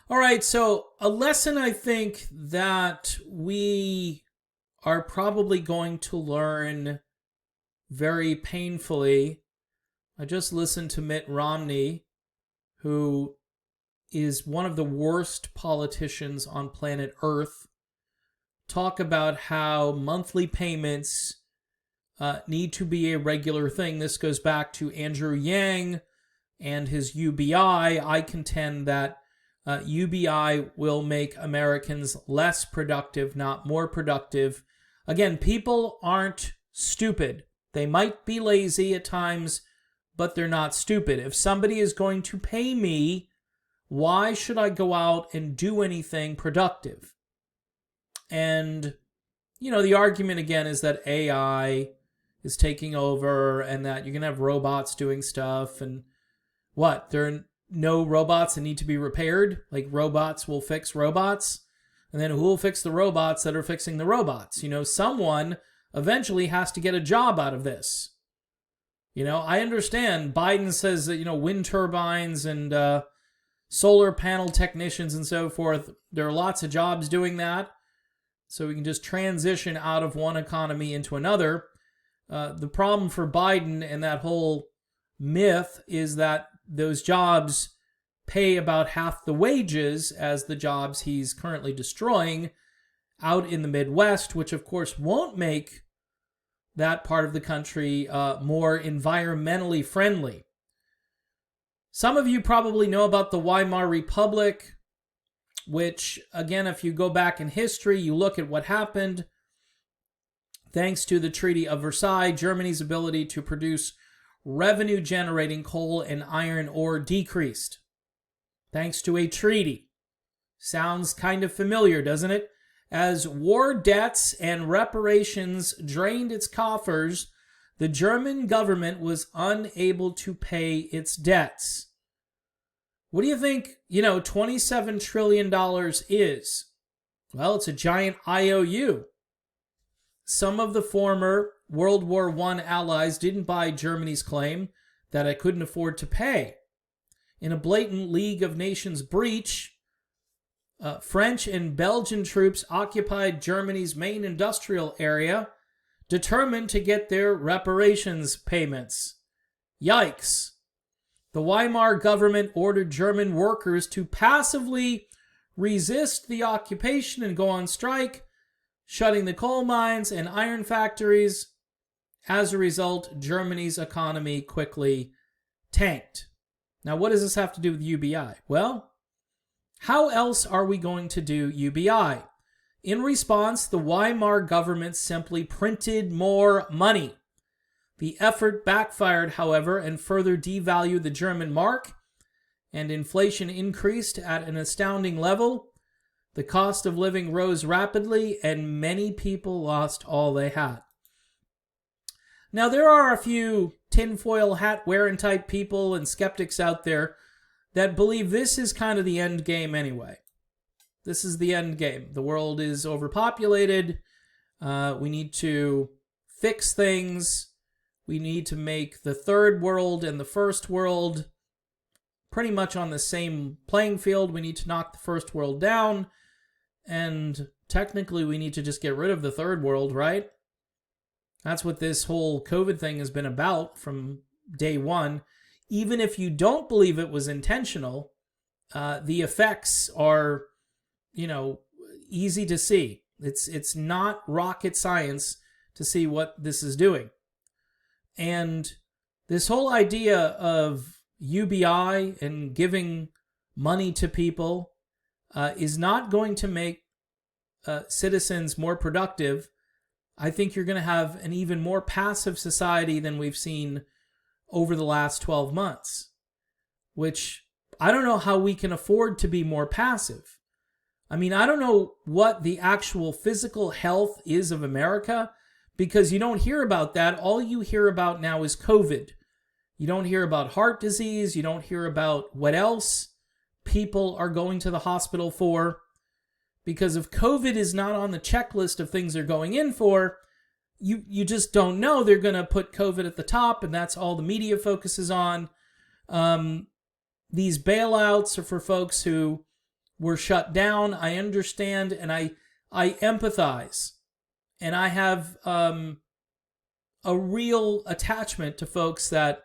All right, so a lesson I think that we are probably going to learn very painfully. I just listened to Mitt Romney, who is one of the worst politicians on planet Earth, talk about how monthly payments need to be a regular thing. This goes back to Andrew Yang and his UBI. I contend that UBI will make Americans less productive, not more productive. Again, people aren't stupid. They might be lazy at times, but they're not stupid. If somebody is going to pay me, why should I go out and do anything productive? And, the argument again is that AI is taking over and that you're going to have robots doing stuff. And what? There are no robots that need to be repaired? Like robots will fix robots? And then who will fix the robots that are fixing the robots? Someone eventually has to get a job out of this. I understand Biden says that, wind turbines and solar panel technicians and so forth, there are lots of jobs doing that. So we can just transition out of one economy into another. The problem for Biden and that whole myth is that those jobs pay about half the wages as the jobs he's currently destroying out in the Midwest, which of course won't make that part of the country more environmentally friendly. Some of you probably know about the Weimar Republic, which, again, if you go back in history, you look at what happened. Thanks to the Treaty of Versailles, Germany's ability to produce revenue-generating coal and iron ore decreased. Thanks to a treaty. Sounds kind of familiar, doesn't it? As war debts and reparations drained its coffers, the German government was unable to pay its debts. What do you think, $27 trillion is? Well, it's a giant IOU. Some of the former World War I allies didn't buy Germany's claim that it couldn't afford to pay. In a blatant League of Nations breach, French and Belgian troops occupied Germany's main industrial area, determined to get their reparations payments. Yikes. The Weimar government ordered German workers to passively resist the occupation and go on strike, shutting the coal mines and iron factories. As a result, Germany's economy quickly tanked. Now, what does this have to do with UBI? Well, how else are we going to do UBI? In response, the Weimar government simply printed more money. The effort backfired, however, and further devalued the German mark, and inflation increased at an astounding level. The cost of living rose rapidly, and many people lost all they had. Now, there are a few tinfoil hat wearing type people and skeptics out there that believe this is kind of the end game anyway. This is the end game. The world is overpopulated. We need to fix things. We need to make the third world and the first world pretty much on the same playing field. We need to knock the first world down. And technically, we need to just get rid of the third world, right? That's what this whole COVID thing has been about from day one. Even if you don't believe it was intentional, the effects are, easy to see. It's not rocket science to see what this is doing. And this whole idea of UBI and giving money to people is not going to make citizens more productive. I think you're going to have an even more passive society than we've seen over the last 12 months, which I don't know how we can afford to be more passive. I mean, I don't know what the actual physical health is of America, because you don't hear about that. All you hear about now is COVID. You don't hear about heart disease. You don't hear about what else people are going to the hospital for. Because if COVID is not on the checklist of things they're going in for, you just don't know. They're going to put COVID at the top, and that's all the media focuses on. These bailouts are for folks who were shut down. I understand and I empathize. And I have a real attachment to folks that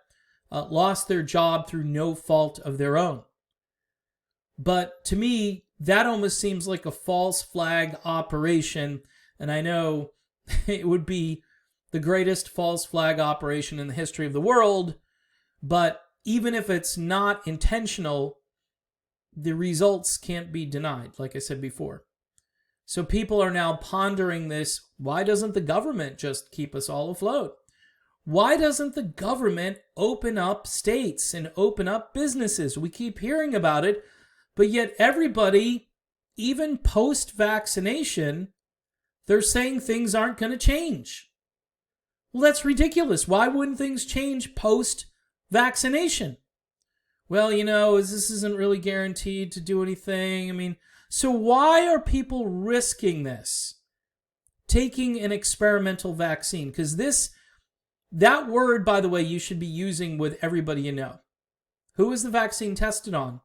lost their job through no fault of their own. But to me, that almost seems like a false flag operation. And I know it would be the greatest false flag operation in the history of the world. But even if it's not intentional, the results can't be denied, like I said before. So people are now pondering this. Why doesn't the government just keep us all afloat? Why doesn't the government open up states and open up businesses? We keep hearing about it, but yet everybody, even post-vaccination, they're saying things aren't going to change. Well, that's ridiculous. Why wouldn't things change post-vaccination? Well, this isn't really guaranteed to do anything. I mean, so why are people risking this? Taking an experimental vaccine? Because that word, by the way, you should be using with everybody you know. Who was the vaccine tested on?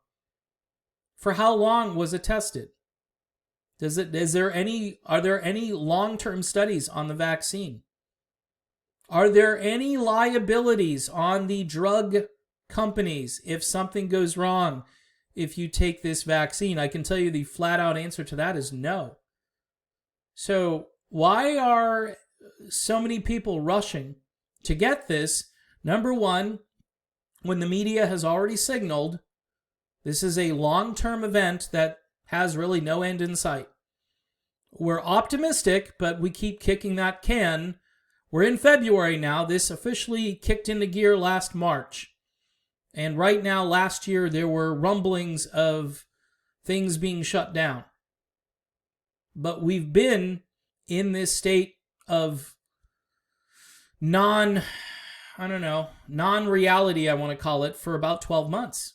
For how long was it tested? Are there any long-term studies on the vaccine? Are there any liabilities on the drug companies if something goes wrong if you take this vaccine? I can tell you the flat-out answer to that is no. So why are so many people rushing to get this? Number one, when the media has already signaled this is a long-term event that has really no end in sight. We're optimistic, but we keep kicking that can. We're in February now. This officially kicked into gear last March. And right now, last year, there were rumblings of things being shut down. But we've been in this state of non-reality, I want to call it, for about 12 months.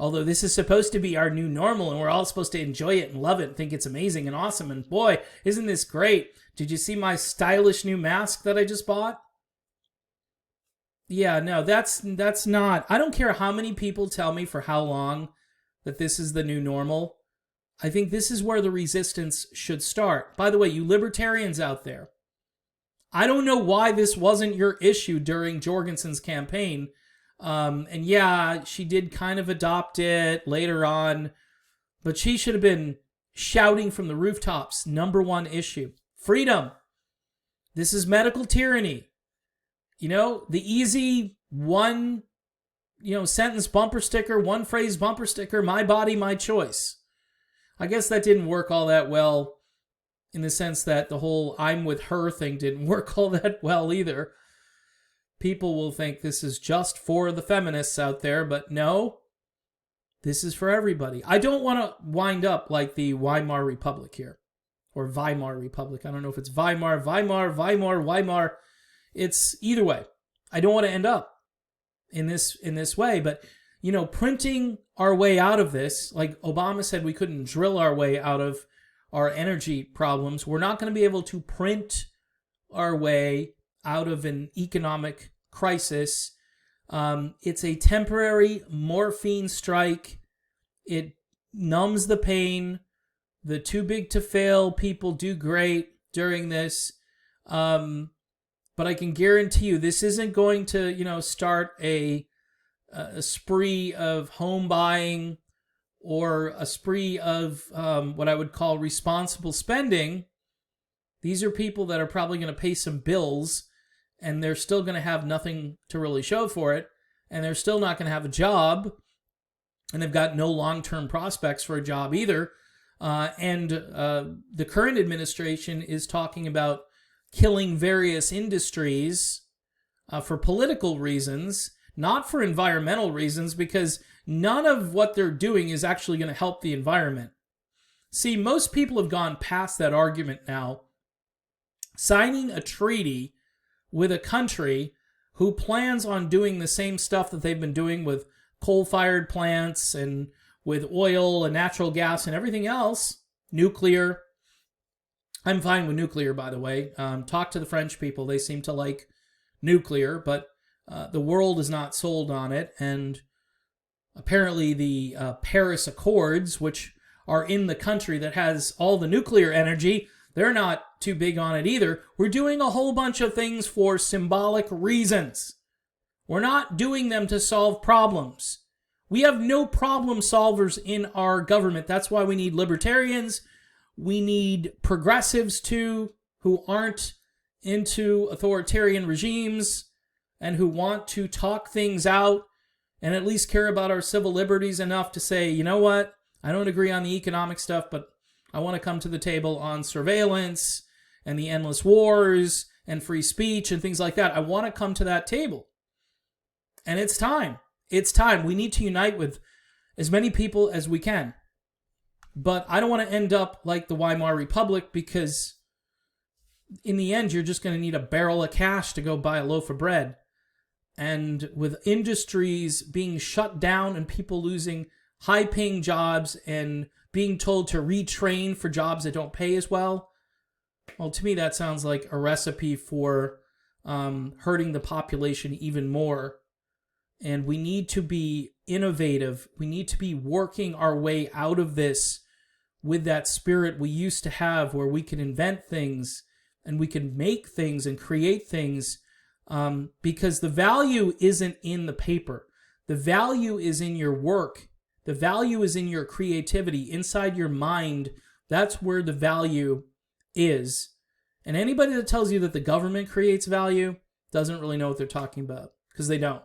Although this is supposed to be our new normal and we're all supposed to enjoy it and love it and think it's amazing and awesome. And boy, isn't this great? Did you see my stylish new mask that I just bought? Yeah, no, that's not. I don't care how many people tell me for how long that this is the new normal. I think this is where the resistance should start. By the way, you libertarians out there, I don't know why this wasn't your issue during Jorgensen's campaign. And yeah, she did kind of adopt it later on, but she should have been shouting from the rooftops, number one issue, freedom. This is medical tyranny. The easy one, sentence bumper sticker, one phrase bumper sticker, my body, my choice. I guess that didn't work all that well in the sense that the whole I'm with her thing didn't work all that well either. People will think this is just for the feminists out there, but no, this is for everybody. I don't want to wind up like the Weimar Republic here, or Weimar Republic. I don't know if it's Weimar. It's either way. I don't want to end up in this way, but printing our way out of this, like Obama said, we couldn't drill our way out of our energy problems. We're not going to be able to print our way out of an economic crisis. It's a temporary morphine strike. It numbs the pain. The too big to fail people do great during this. But I can guarantee you this isn't going to, start a spree of home buying or a spree of what I would call responsible spending. These are people that are probably going to pay some bills, and they're still going to have nothing to really show for it, and they're still not going to have a job, and they've got no long-term prospects for a job either. And the current administration is talking about killing various industries for political reasons, not for environmental reasons, because none of what they're doing is actually going to help the environment. See, most people have gone past that argument now. Signing a treaty with a country who plans on doing the same stuff that they've been doing with coal-fired plants and with oil and natural gas and everything else, nuclear. I'm fine with nuclear, by the way. Talk to the French people. They seem to like nuclear, but the world is not sold on it. And apparently the Paris Accords, which are in the country that has all the nuclear energy, they're not too big on it either. We're doing a whole bunch of things for symbolic reasons. We're not doing them to solve problems. We have no problem solvers in our government. That's why we need libertarians. We need progressives too, who aren't into authoritarian regimes and who want to talk things out and at least care about our civil liberties enough to say, you know what, I don't agree on the economic stuff, but I want to come to the table on surveillance and the endless wars and free speech and things like that. I want to come to that table. And it's time. It's time. We need to unite with as many people as we can. But I don't want to end up like the Weimar Republic, because in the end, you're just going to need a barrel of cash to go buy a loaf of bread. And with industries being shut down and people losing high-paying jobs and being told to retrain for jobs that don't pay as well, well, to me, that sounds like a recipe for hurting the population even more. And we need to be innovative. We need to be working our way out of this with that spirit we used to have, where we can invent things and we can make things and create things, because the value isn't in the paper. The value is in your work. The value is in your creativity, inside your mind. That's where the value is. And anybody that tells you that the government creates value doesn't really know what they're talking about, because they don't.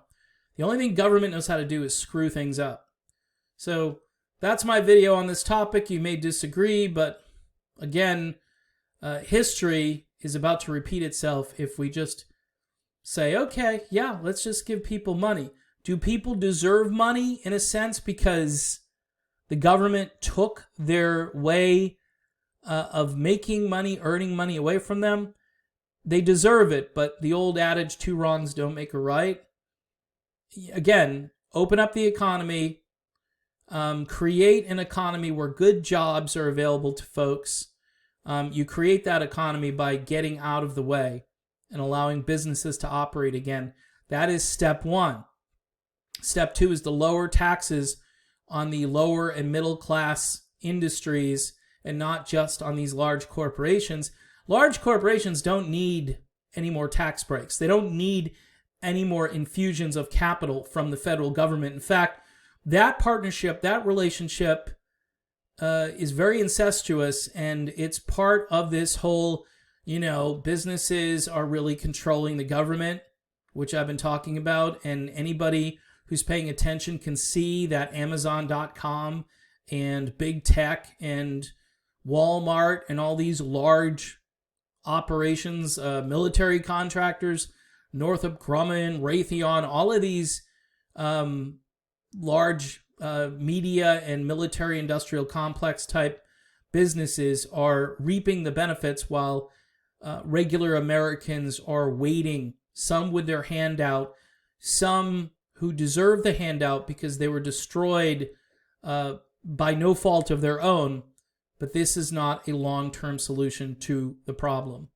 The only thing government knows how to do is screw things up. So that's my video on this topic. You may disagree, but again, history is about to repeat itself if we just say, okay, yeah, let's just give people money. Do people deserve money in a sense because the government took their way of making money, earning money away from them? They deserve it, but the old adage, two wrongs don't make a right. Again, open up the economy, create an economy where good jobs are available to folks. You create that economy by getting out of the way and allowing businesses to operate again. That is step one. Step two is to lower taxes on the lower and middle class industries and not just on these large corporations. Large corporations don't need any more tax breaks. They don't need any more infusions of capital from the federal government. In fact, that partnership, that relationship is very incestuous, and it's part of this whole, businesses are really controlling the government, which I've been talking about, and anybody who's paying attention can see that Amazon.com and big tech and Walmart and all these large operations, military contractors, Northrop Grumman, Raytheon, all of these large media and military industrial complex type businesses are reaping the benefits while regular Americans are waiting, some with their hand out, some who deserve the handout because they were destroyed by no fault of their own. But this is not a long-term solution to the problem.